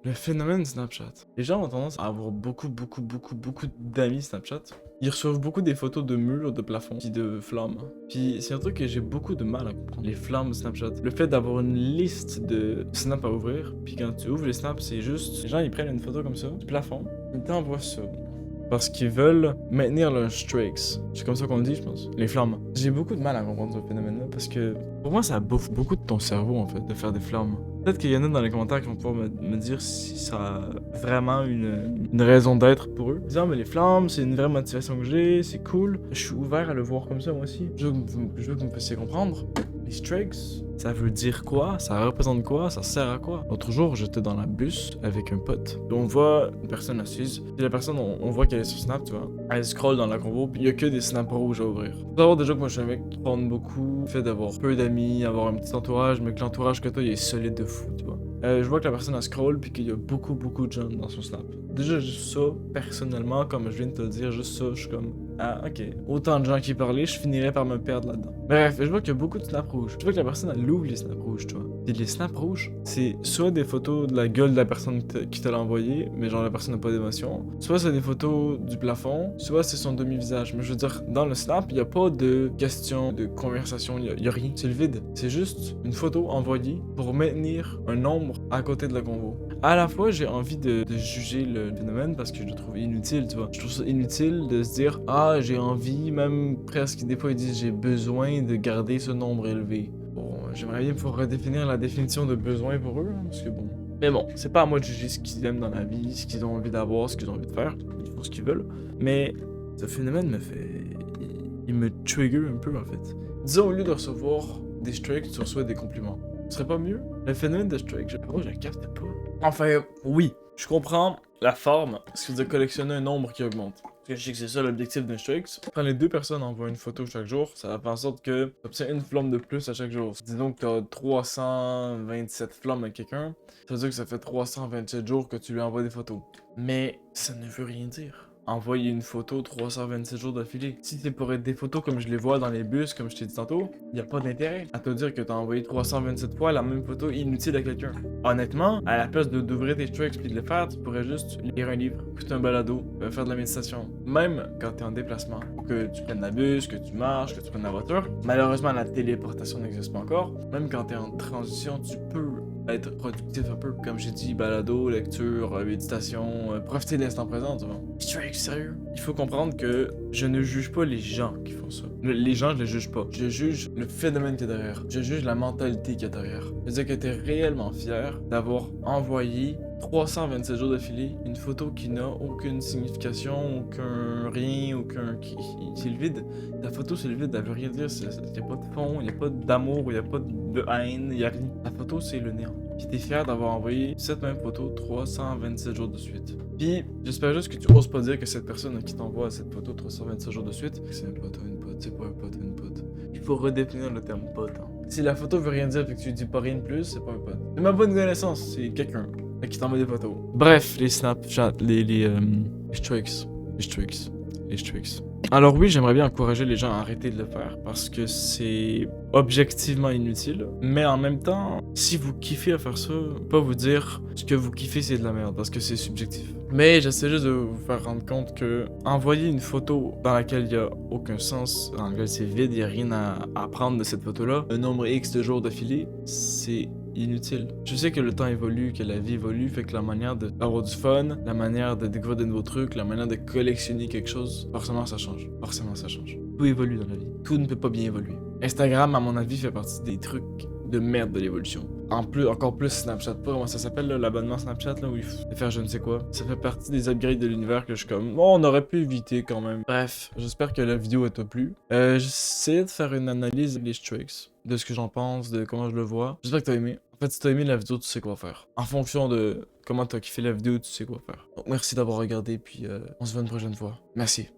Le phénomène Snapchat. Les gens ont tendance à avoir beaucoup d'amis Snapchat. Ils reçoivent beaucoup des photos de murs, de plafonds, puis de flammes. Puis c'est un truc que j'ai beaucoup de mal à comprendre. Les flammes Snapchat. Le fait d'avoir une liste de snaps à ouvrir, puis quand tu ouvres les snaps, c'est juste... Les gens, ils prennent une photo comme ça, du plafond, ils t'envoient ça. Parce qu'ils veulent maintenir leurs streaks. C'est comme ça qu'on le dit, je pense. Les flammes. J'ai beaucoup de mal à comprendre ce phénomène-là parce que pour moi, ça bouffe beaucoup de ton cerveau en fait, de faire des flammes. Peut-être qu'il y en a dans les commentaires qui vont pouvoir me dire si ça a vraiment une raison d'être pour eux. Disant, mais les flammes, c'est une vraie motivation que j'ai, c'est cool. Je suis ouvert à le voir comme ça moi aussi. Je veux que vous me fassiez comprendre. Les streaks, ça veut dire quoi? Ça représente quoi? Ça sert à quoi? L'autre jour, j'étais dans la bus avec un pote. Et on voit une personne assise. Et la personne, on voit qu'elle est sur Snap, tu vois. Elle scroll dans la convo, puis il y a que des snaps rouges à ouvrir. Faut savoir déjà que moi, je suis un mec qui prône beaucoup. Le fait d'avoir peu d'amis, avoir un petit entourage, mais que l'entourage que toi, il est solide de fou, tu vois. Je vois que la personne a scroll, puis qu'il y a beaucoup de gens dans son Snap. Déjà, juste ça, personnellement, comme je viens de te le dire, juste ça, je suis comme... Ah, ok. Autant de gens qui parlaient, je finirais par me perdre là-dedans. Bref, je vois qu'il y a beaucoup de snaps rouges. Je vois que la personne, elle ouvre les snaps rouges, tu vois. Et les snaps rouges, c'est soit des photos de la gueule de la personne qui te l'a envoyé, mais genre la personne n'a pas d'émotion. Soit c'est des photos du plafond, soit c'est son demi-visage. Mais je veux dire, dans le snap, il n'y a pas de questions, de conversation, il y a rien. C'est le vide. C'est juste une photo envoyée pour maintenir un nombre à côté de la convo. À la fois, j'ai envie de juger le phénomène parce que je le trouve inutile, tu vois. Je trouve ça inutile de se dire, ah, j'ai envie, même presque, des fois ils disent, j'ai besoin de garder ce nombre élevé. Bon, j'aimerais bien pouvoir redéfinir la définition de besoin pour eux, hein, parce que bon. Mais bon, c'est pas à moi de juger ce qu'ils aiment dans la vie, ce qu'ils ont envie d'avoir, ce qu'ils ont envie de faire. Ils font ce qu'ils veulent. Mais ce phénomène me fait. Il me trigger un peu en fait. Disons, au lieu de recevoir des strikes, tu reçois des compliments. Ce serait pas mieux? Le phénomène de strike, je le capte pas. Enfin, oui, je comprends la forme, ce que de collectionner un nombre qui augmente. Parce que je sais que c'est ça l'objectif d'un strike. Quand les deux personnes envoient une photo chaque jour, ça va faire en sorte que tu obtiens une flamme de plus à chaque jour. Disons que tu as 327 flammes avec quelqu'un, ça veut dire que ça fait 327 jours que tu lui envoies des photos. Mais ça ne veut rien dire. Envoyer une photo 327 jours d'affilée. Si c'est pour être des photos comme je les vois dans les bus, comme je t'ai dit tantôt, il a pas d'intérêt à te dire que t'as envoyé 327 fois la même photo inutile à quelqu'un. Honnêtement, à la place d'ouvrir tes tricks et de le faire, tu pourrais juste lire un livre, écouter un balado, faire de la méditation. Même quand t'es en déplacement, que tu prennes la bus, que tu marches, que tu prennes la voiture. Malheureusement, la téléportation n'existe pas encore. Même quand t'es en transition, tu peux être productif un peu. Comme j'ai dit, balado, lecture, méditation, profiter de l'instant présent, tu vois. Strike, sérieux. Il faut comprendre que je ne juge pas les gens qui font ça. Les gens, je les juge pas. Je juge le phénomène qui est derrière. Je juge la mentalité qui est derrière. C'est-à-dire que t'es réellement fier d'avoir envoyé 327 jours d'affilée une photo qui n'a aucune signification, aucun rien, aucun... C'est le vide. La photo, c'est le vide, elle veut rien dire. Il n'y a pas de fond, il n'y a pas d'amour, il n'y a pas de haine, il n'y a rien. La photo, c'est le néant. Puis t'es fier d'avoir envoyé cette même photo 327 jours de suite. Puis j'espère juste que tu oses pas dire que cette personne qui t'envoie cette photo 327 jours de suite, c'est un pote ou une pote, c'est pas un pote ou une pote. Il faut redéfinir le terme pote. Hein. Si la photo veut rien dire et que tu dis pas rien de plus, c'est pas un pote. C'est ma bonne connaissance, c'est quelqu'un qui t'envoie des photos. Bref, les Snapchat, les streaks. Les streaks. Les streaks. Alors oui, j'aimerais bien encourager les gens à arrêter de le faire parce que c'est objectivement inutile. Mais en même temps, si vous kiffez à faire ça, je peux pas vous dire ce que vous kiffez c'est de la merde parce que c'est subjectif. Mais j'essaie juste de vous faire rendre compte que envoyer une photo dans laquelle il y a aucun sens, dans laquelle c'est vide, il y a rien à apprendre de cette photo-là, un nombre X de jours d'affilée, c'est inutile. Je sais que le temps évolue, que la vie évolue, fait que la manière d'avoir du fun, la manière de découvrir de nouveaux trucs, la manière de collectionner quelque chose, forcément ça change. Forcément ça change. Tout évolue dans la vie. Tout ne peut pas bien évoluer. Instagram, à mon avis, fait partie des trucs de merde de l'évolution. En plus, encore plus Snapchat, pas comment ça s'appelle l'abonnement Snapchat là où il faut faire je ne sais quoi. Ça fait partie des upgrades de l'univers que je suis comme, oh, on aurait pu éviter quand même. Bref, j'espère que la vidéo t'a plu. J'essaie de faire une analyse des tricks, de ce que j'en pense, de comment je le vois. J'espère que t'as aimé. En fait, si t'as aimé la vidéo, tu sais quoi faire. En fonction de comment t'as kiffé la vidéo, tu sais quoi faire. Donc merci d'avoir regardé, puis on se voit une prochaine fois. Merci.